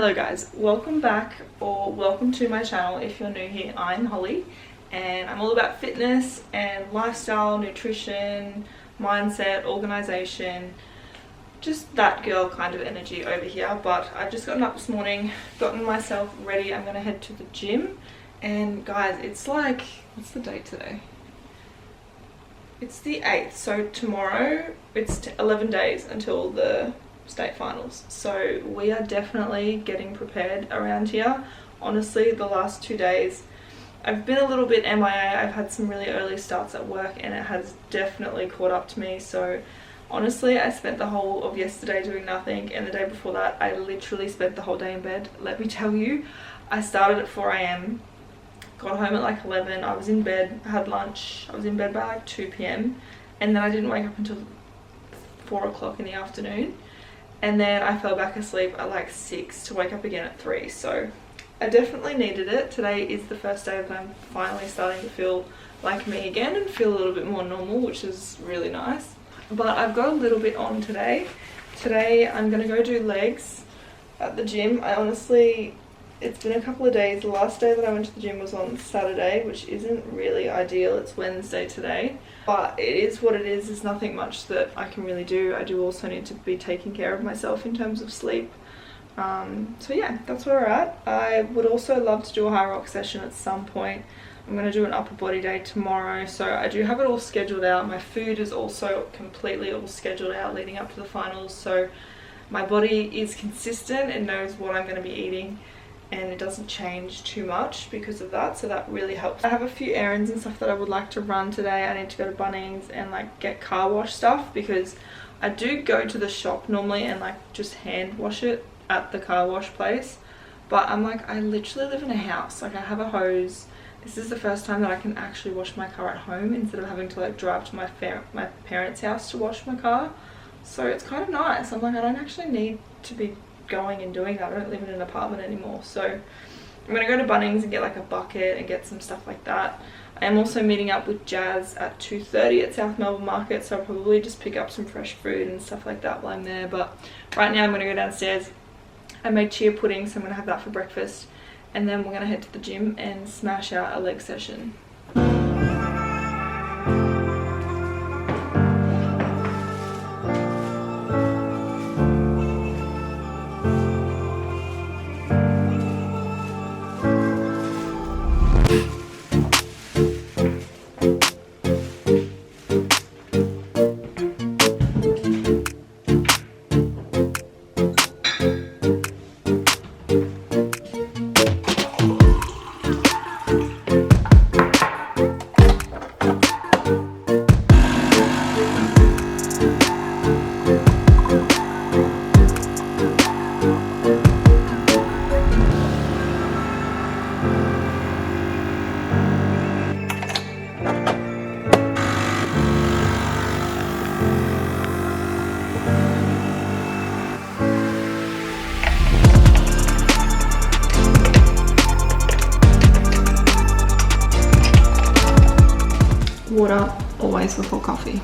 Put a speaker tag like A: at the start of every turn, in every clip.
A: Hello guys, welcome back or welcome to my channel. If you're new here, I'm Holly and I'm all about fitness and lifestyle, nutrition, mindset, organization, just that girl kind of energy over here. But I've just gotten up this morning, gotten myself ready. I'm gonna head to the gym. And guys, it's like, what's the date today? It's the 8th, so tomorrow it's 11 days until the state finals, so we are definitely getting prepared around here. Honestly, the last 2 days I've been a little bit MIA. I've had some really early starts at work and it has definitely caught up to me. So honestly, I spent the whole of yesterday doing nothing, and the day before that I literally spent the whole day in bed. Let me tell you, I started at 4 AM, got home at like 11, I was in bed, had lunch, I was in bed by like 2 PM, and then I didn't wake up until 4 o'clock in the afternoon. And then I fell back asleep at like 6 to wake up again at 3. So I definitely needed it. Today is the first day that I'm finally starting to feel like me again and feel a little bit more normal, which is really nice. But I've got a little bit on today. Today I'm going to go do legs at the gym. It's been a couple of days. The last day that I went to the gym was on Saturday, which isn't really ideal. It's Wednesday today, but it is what it is. There's nothing much that I can really do. I do also need to be taking care of myself in terms of sleep. So yeah, that's where we're at. I would also love to do a high rock session at some point. I'm going to do an upper body day tomorrow, so I do have it all scheduled out. My food is also completely all scheduled out leading up to the finals, so my body is consistent and knows what I'm going to be eating, and it doesn't change too much because of that, so that really helps. I have a few errands and stuff that I would like to run today. I need to go to Bunnings and like get car wash stuff, because I do go to the shop normally and like just hand wash it at the car wash place, but I'm like, I literally live in a house, like I have a hose. This is the first time that I can actually wash my car at home instead of having to like drive to my parents' house to wash my car. So it's kind of nice. I'm like, I don't actually need to be going and doing that. I don't live in an apartment anymore, so I'm gonna go to Bunnings and get like a bucket and get some stuff like that. I am also meeting up with Jazz at 2:30 at South Melbourne Market, so I'll probably just pick up some fresh fruit and stuff like that while I'm there. But right now I'm gonna go downstairs. I made chia pudding, so I'm gonna have that for breakfast, and then we're gonna head to the gym and smash out a leg session. Water always before coffee.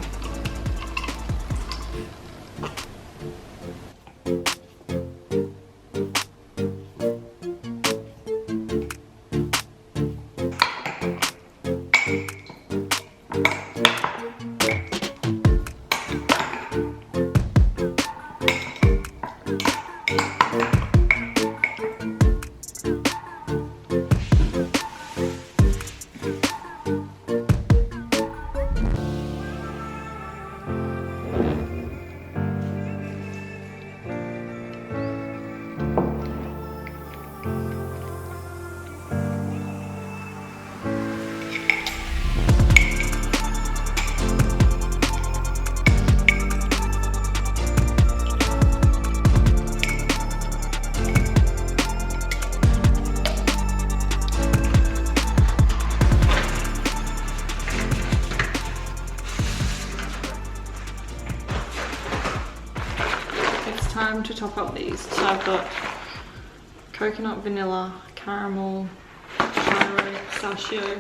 A: Time to top up these. So I've got coconut, vanilla, caramel, gyro, pistachio,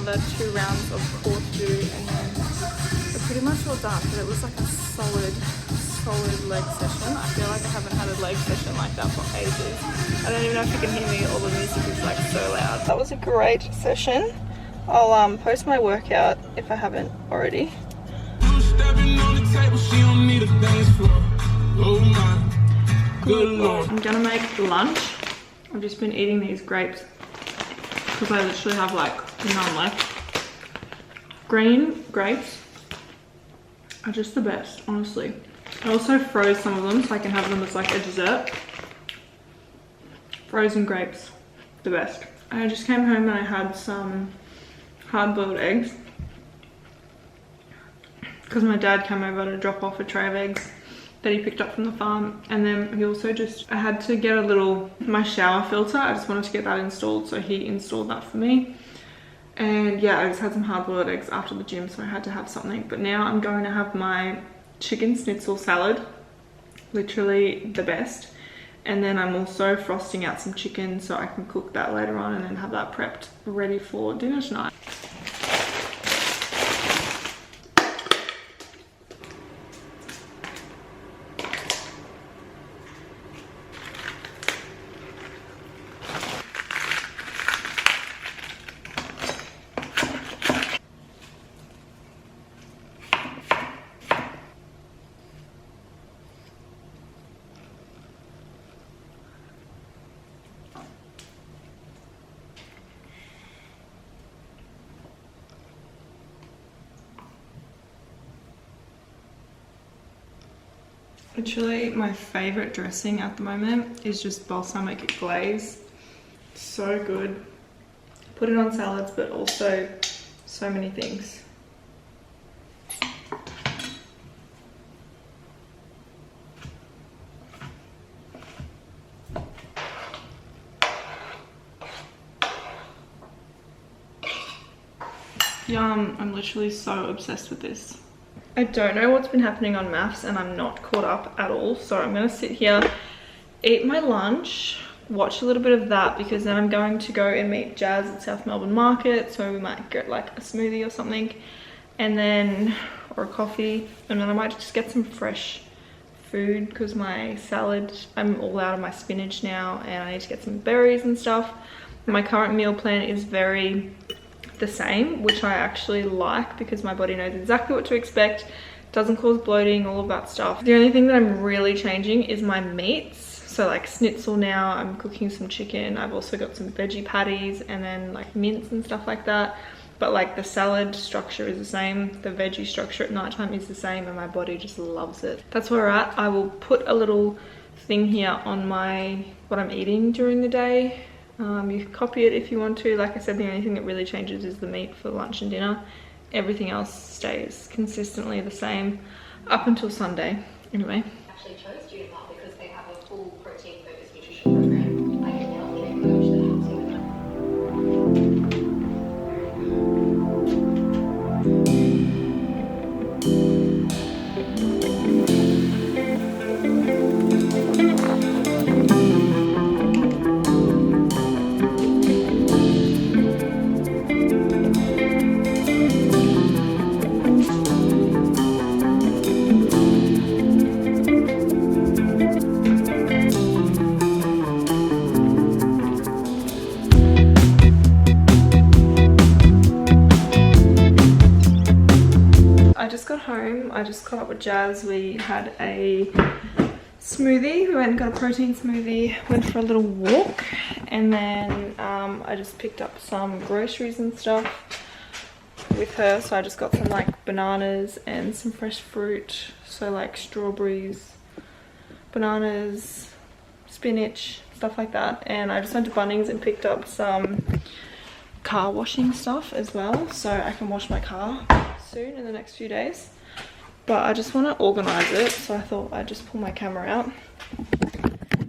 A: another 2 rounds of core to do, and then we're pretty much all done. But it was like a solid leg session. I feel like I haven't had a leg session like that for ages. I don't even know if you can hear me, all the music is like so loud. That was a great session. I'll post my workout if I haven't already. Good Lord. I'm gonna make lunch. I've just been eating these grapes because I literally have like none left. Green grapes are just the best, honestly. I also froze some of them so I can have them as like a dessert. Frozen grapes, the best. I just came home and I had some hard-boiled eggs because my dad came over to drop off a tray of eggs that he picked up from the farm, and then he also I had to get my shower filter. I just wanted to get that installed, so he installed that for me. And yeah, I just had some hard-boiled eggs after the gym, so I had to have something. But now I'm going to have my chicken schnitzel salad, literally the best. And then I'm also frosting out some chicken so I can cook that later on and then have that prepped ready for dinner tonight. Literally, my favorite dressing at the moment is just balsamic glaze. So good. Put it on salads, but also so many things. Yum, I'm literally so obsessed with this. I don't know what's been happening on maths and I'm not caught up at all. So I'm gonna sit here, eat my lunch, watch a little bit of that, because then I'm going to go and meet Jazz at South Melbourne Market. So we might get like a smoothie or something, and then, or a coffee. And then I might just get some fresh food because my salad, I'm all out of my spinach now and I need to get some berries and stuff. My current meal plan is very the same, which I actually like because my body knows exactly what to expect, doesn't cause bloating, all of that stuff. The only thing that I'm really changing is my meats. So like schnitzel now, I'm cooking some chicken. I've also got some veggie patties and then like mince and stuff like that. But like the salad structure is the same, the veggie structure at nighttime is the same, and my body just loves it. That's where we're at. I will put a little thing here on what I'm eating during the day. You can copy it if you want to. Like I said, the only thing that really changes is the meat for lunch and dinner. Everything else stays consistently the same up until Sunday. Anyway.
B: Actually chose Student Mart because they have a full protein focused nutrition program. I can now be a coach that helps you with that.
A: I just caught up with Jazz. We had a smoothie. We went and got a protein smoothie, went for a little walk, and then I just picked up some groceries and stuff with her. So I just got some like bananas and some fresh fruit, so like strawberries, bananas, spinach, stuff like that. And I just went to Bunnings and picked up some car washing stuff as well, so I can wash my car soon in the next few days. But I just want to organize it, so I thought I'd just pull my camera out.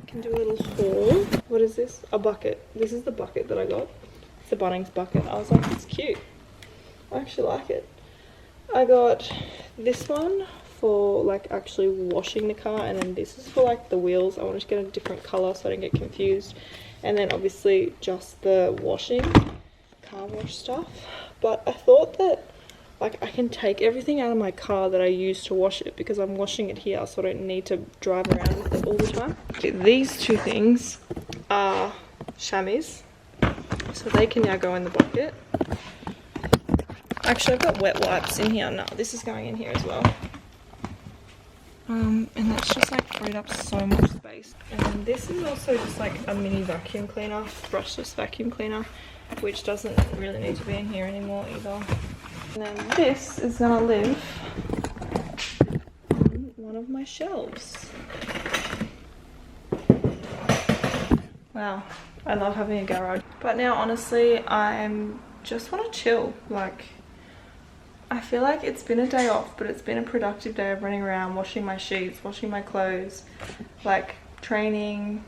A: Can do a little haul. What is this? A bucket. This is the bucket that I got. It's a Bunnings bucket. I was like, it's cute. I actually like it. I got this one for like actually washing the car, and then this is for like the wheels. I wanted to get a different color so I don't get confused. And then obviously just the washing, car wash stuff. but I thought that like I can take everything out of my car that I use to wash it because I'm washing it here, so I don't need to drive around with it all the time. Okay, these two things are chamois, so they can now go in the bucket. Actually, I've got wet wipes in here. No, this is going in here as well. And that's just like freed up so much space. And then this is also just like a mini vacuum cleaner, brushless vacuum cleaner, which doesn't really need to be in here anymore either. And then this is gonna live on one of my shelves. Wow, I love having a garage. But now honestly, I'm just want to chill. Like, I feel like it's been a day off, but it's been a productive day of running around, washing my sheets, washing my clothes, like training.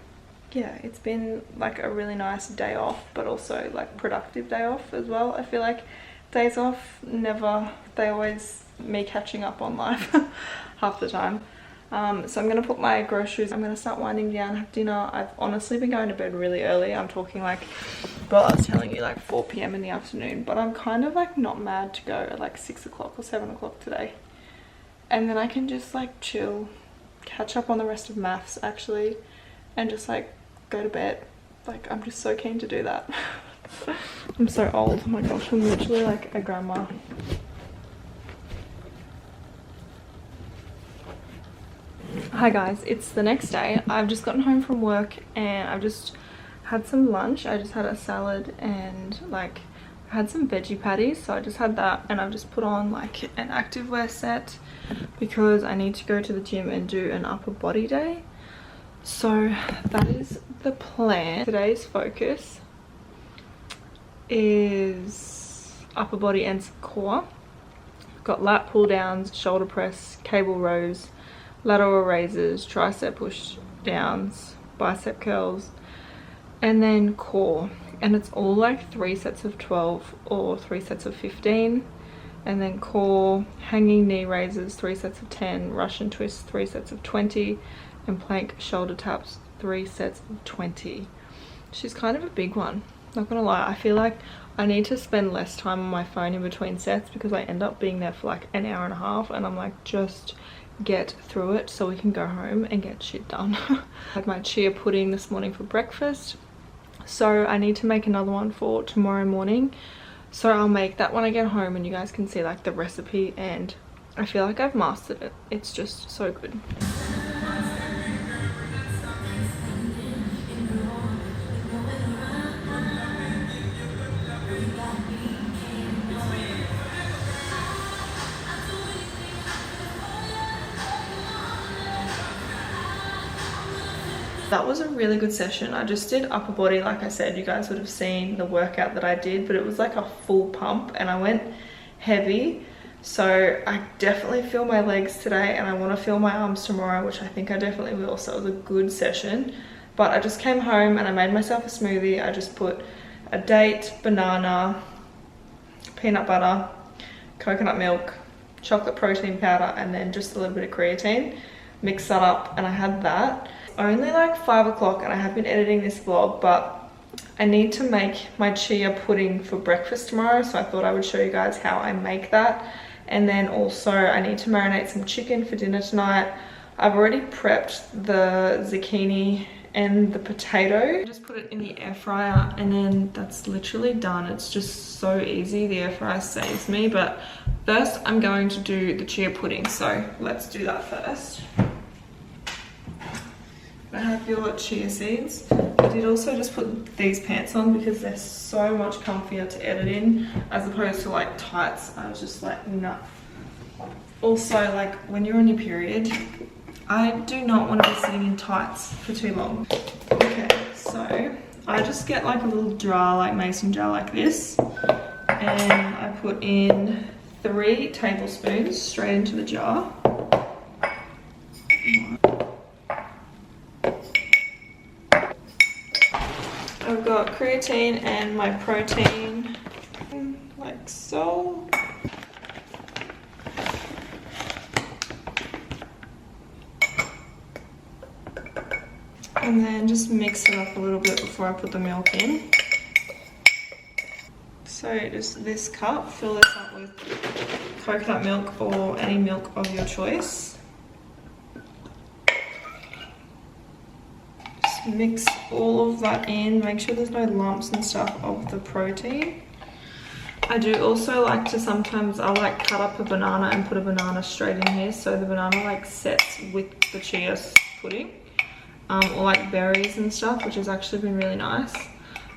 A: Yeah, it's been like a really nice day off, but also like productive day off as well. I feel like days off they always me catching up on life half the time. So I'm gonna put my groceries, I'm gonna start winding down, have dinner. I've honestly been going to bed really early. I'm talking like, well, I was telling you like 4 p.m. in the afternoon, but I'm kind of like not mad to go at like 6 o'clock or 7 o'clock today. And then I can just like chill, catch up on the rest of maths actually, and just like go to bed. Like, I'm just so keen to do that. I'm so old, oh my gosh, I'm literally like a grandma. Hi guys, it's the next day. I've just gotten home from work and I've just had some lunch. I just had a salad and like I had some veggie patties, so I just had that, and I've just put on like an activewear set because I need to go to the gym and do an upper body day. So that is the plan. Today's focus is upper body and some core. I've got lat pull downs, shoulder press, cable rows, lateral raises, tricep push downs, bicep curls, and then core. And it's all like 3 sets of 12 or 3 sets of 15. And then core, hanging knee raises, 3 sets of 10, Russian twists, 3 sets of 20, and plank shoulder taps, 3 sets of 20. She's kind of a big one, not gonna lie. I feel like I need to spend less time on my phone in between sets because I end up being there for like an hour and a half, and I'm like, just get through it so we can go home and get shit done. I had my chia pudding this morning for breakfast, so I need to make another one for tomorrow morning. So I'll make that when I get home and you guys can see like the recipe, and I feel like I've mastered it. It's just so good. That was a really good session. I just did upper body, like I said. You guys would have seen the workout that I did, but it was like a full pump and I went heavy. So I definitely feel my legs today and I want to feel my arms tomorrow, which I think I definitely will. So it was a good session. But I just came home and I made myself a smoothie. I just put a date, banana, peanut butter, coconut milk, chocolate protein powder, and then just a little bit of creatine. Mixed that up and I had that. Only like 5 o'clock and I have been editing this vlog, but I need to make my chia pudding for breakfast tomorrow, so I thought I would show you guys how I make that. And then also I need to marinate some chicken for dinner tonight. I've already prepped the zucchini and the potato. I just put it in the air fryer and then that's literally done. It's just so easy. The air fryer saves me. But first I'm going to do the chia pudding, so let's do that first. I have your chia seeds. I did also just put these pants on because they're so much comfier to edit in as opposed to like tights. I was just like, no. Also, like when you're on your period, I do not want to be sitting in tights for too long. Okay, so I just get like a little jar, like mason jar like this, and I put in 3 tablespoons straight into the jar. I've got creatine and my protein, like so. And then just mix it up a little bit before I put the milk in. So just this cup, fill this up with coconut milk or any milk of your choice. Just mix all of that in, make sure there's no lumps and stuff of the protein. I do also like to sometimes, I'll like cut up a banana and put a banana straight in here so the banana like sets with the chia pudding. Or like berries and stuff, which has actually been really nice.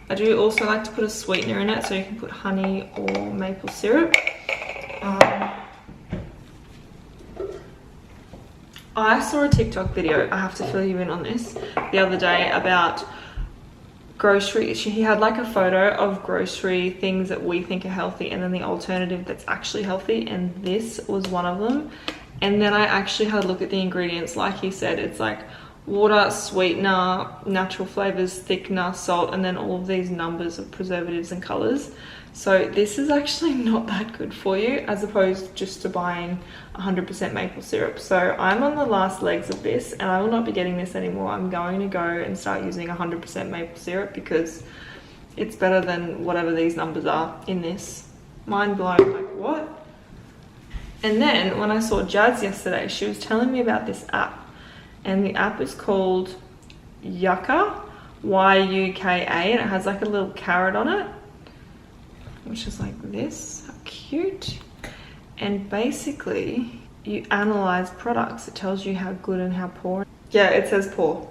A: I do also like to put a sweetener in it, so you can put honey or maple syrup. I saw a TikTok video, I have to fill you in on this, the other day about grocery. He had like a photo of grocery things that we think are healthy and then the alternative that's actually healthy, and this was one of them. And then I actually had a look at the ingredients. Like he said, it's like water, sweetener, natural flavors, thickener, salt, and then all of these numbers of preservatives and colors. So this is actually not that good for you, as opposed just to buying 100% maple syrup. So I'm on the last legs of this, and I will not be getting this anymore. I'm going to go and start using 100% maple syrup because it's better than whatever these numbers are in this. Mind blown, like what? And then when I saw Jazz yesterday, she was telling me about this app, and the app is called Yuka, Y-U-K-A, and it has like a little carrot on it, which is like this. How cute. And basically you analyze products. It tells you how good and how poor. Yeah, it says poor.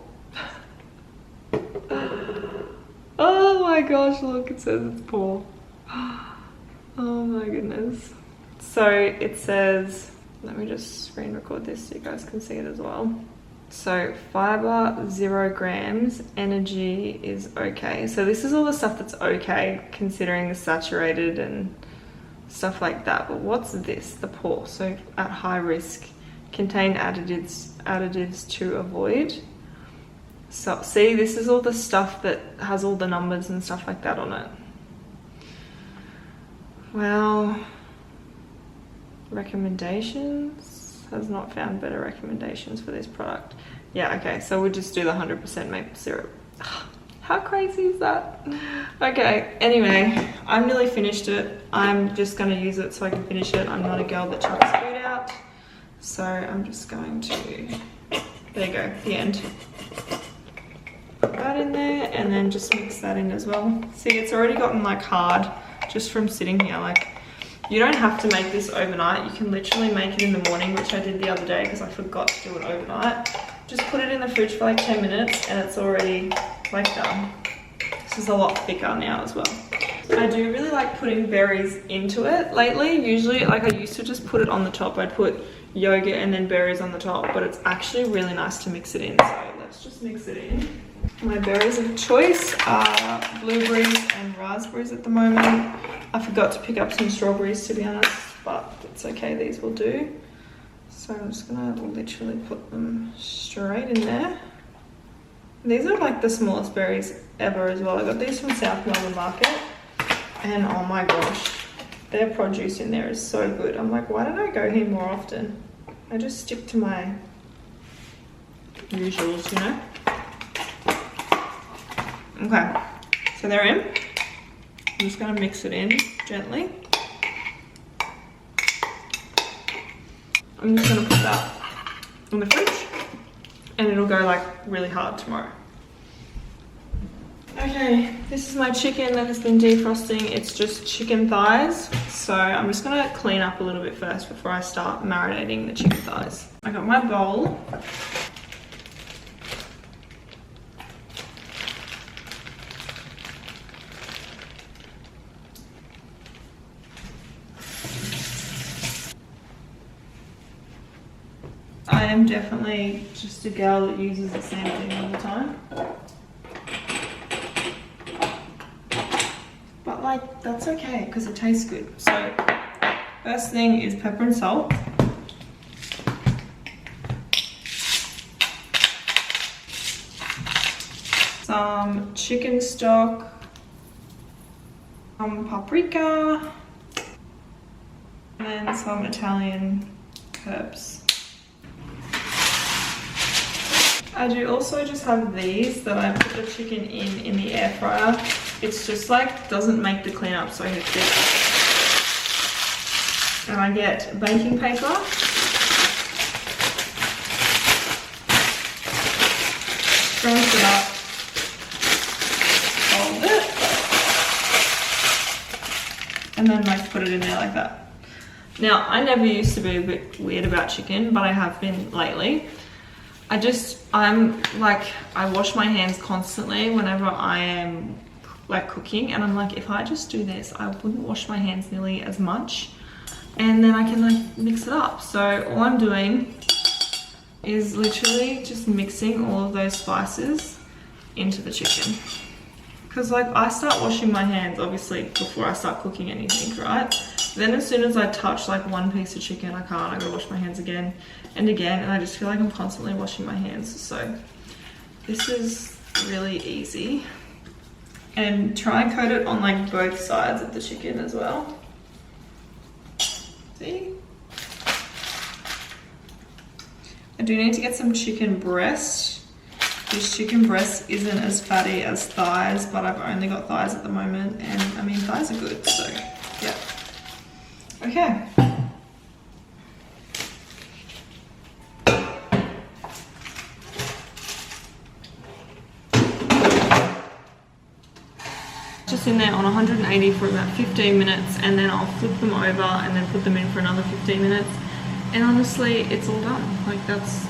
A: Oh my gosh, look, it says it's poor. Oh my goodness. So it says, let me just screen record this so you guys can see it as well. So fiber 0 grams, energy is okay. So this is all the stuff that's okay considering the saturated and stuff like that. But what's this? The poor. So at high risk, contain additives to avoid. So see, this is all the stuff that has all the numbers and stuff like that on it. Well, recommendations. Has not found better recommendations for this product. Yeah, okay, so we'll just do the 100% maple syrup. How crazy is that? Okay, anyway, I'm nearly finished it. I'm just gonna use it so I can finish it. I'm not a girl that chucks food out. So I'm just going to, there you go, the end. Put that in there and then just mix that in as well. See, it's already gotten like hard just from sitting here. Like, you don't have to make this overnight. You can literally make it in the morning, which I did the other day because I forgot to do it overnight. Just put it in the fridge for like 10 minutes and it's already like done. This is a lot thicker now as well. I do really like putting berries into it lately. Usually, like I used to just put it on the top. I'd put yogurt and then berries on the top, but it's actually really nice to mix it in. So let's just mix it in. My berries of choice are blueberries and raspberries at the moment. I forgot to pick up some strawberries, to be honest, but it's okay, these will do. So I'm just gonna literally put them straight in there. These are like the smallest berries ever as well. I got these from South Melbourne Market, and oh my gosh, their produce in there is so good. I'm like, why don't I go here more often? I just stick to my usuals, you know? Okay, so they're in. I'm just gonna mix it in gently. I'm just gonna put that in the fridge and it'll go like really hard tomorrow. Okay, this is my chicken that has been defrosting. It's just chicken thighs. So I'm just gonna clean up a little bit first before I start marinating the chicken thighs. I got my bowl. I am definitely just a girl that uses the same thing all the time. But like, that's okay because it tastes good. So first thing is pepper and salt. Some chicken stock. Some paprika. And then some Italian herbs. I do also just have these that I put the chicken in the air fryer. It's just like doesn't make the cleanup so hectic. And I get baking paper. Scrunch it up. Fold it. And then like put it in there like that. Now, I never used to be a bit weird about chicken, but I have been lately. I wash my hands constantly whenever I am like cooking, and I'm like, if I just do this, I wouldn't wash my hands nearly as much, and then I can like mix it up. So all I'm doing is literally just mixing all of those spices into the chicken. Because like I start washing my hands obviously before I start cooking anything, right? Then as soon as I touch like one piece of chicken, I gotta wash my hands again and again, and I just feel like I'm constantly washing my hands. So this is really easy. And try and coat it on like both sides of the chicken as well. See? I do need to get some chicken breast. This chicken breast isn't as fatty as thighs, but I've only got thighs at the moment, and I mean thighs are good, so yeah. Okay. Just in there on 180 for about 15 minutes, and then I'll flip them over and then put them in for another 15 minutes. And honestly, it's all done. Like that's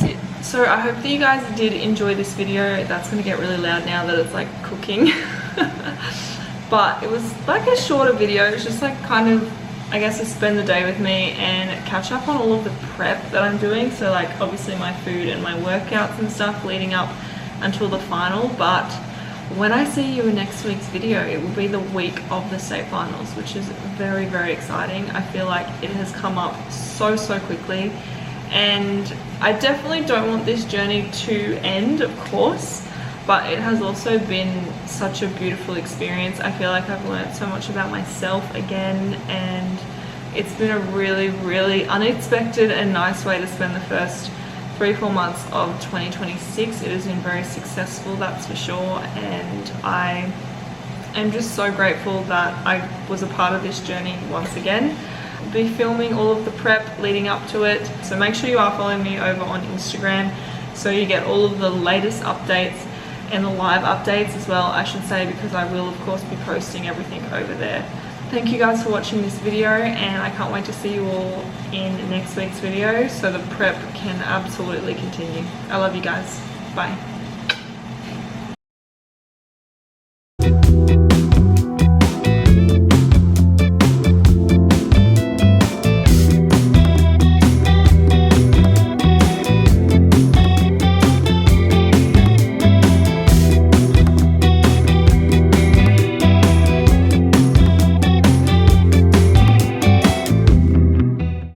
A: it. So I hope that you guys did enjoy this video. That's gonna get really loud now that it's like cooking. But it was like a shorter video. It's just like kind of, I guess, to spend the day with me and catch up on all of the prep that I'm doing. So like obviously my food and my workouts and stuff leading up until the final. But when I see you in next week's video, it will be the week of the state finals, which is very, very exciting. I feel like it has come up so quickly, and I definitely don't want this journey to end, of course, but it has also been such a beautiful experience. I feel like I've learned so much about myself again, and it's been a really, really unexpected and nice way to spend the first 3-4 months of 2026. It has been very successful, that's for sure, and I am just so grateful that I was a part of this journey once again. I'll be filming all of the prep leading up to it, so make sure you are following me over on Instagram so you get all of the latest updates and the live updates as well, I should say, because I will of course be posting everything over there. Thank you guys for watching this video, and I can't wait to see you all in next week's video so the prep can absolutely continue. I love you guys. Bye.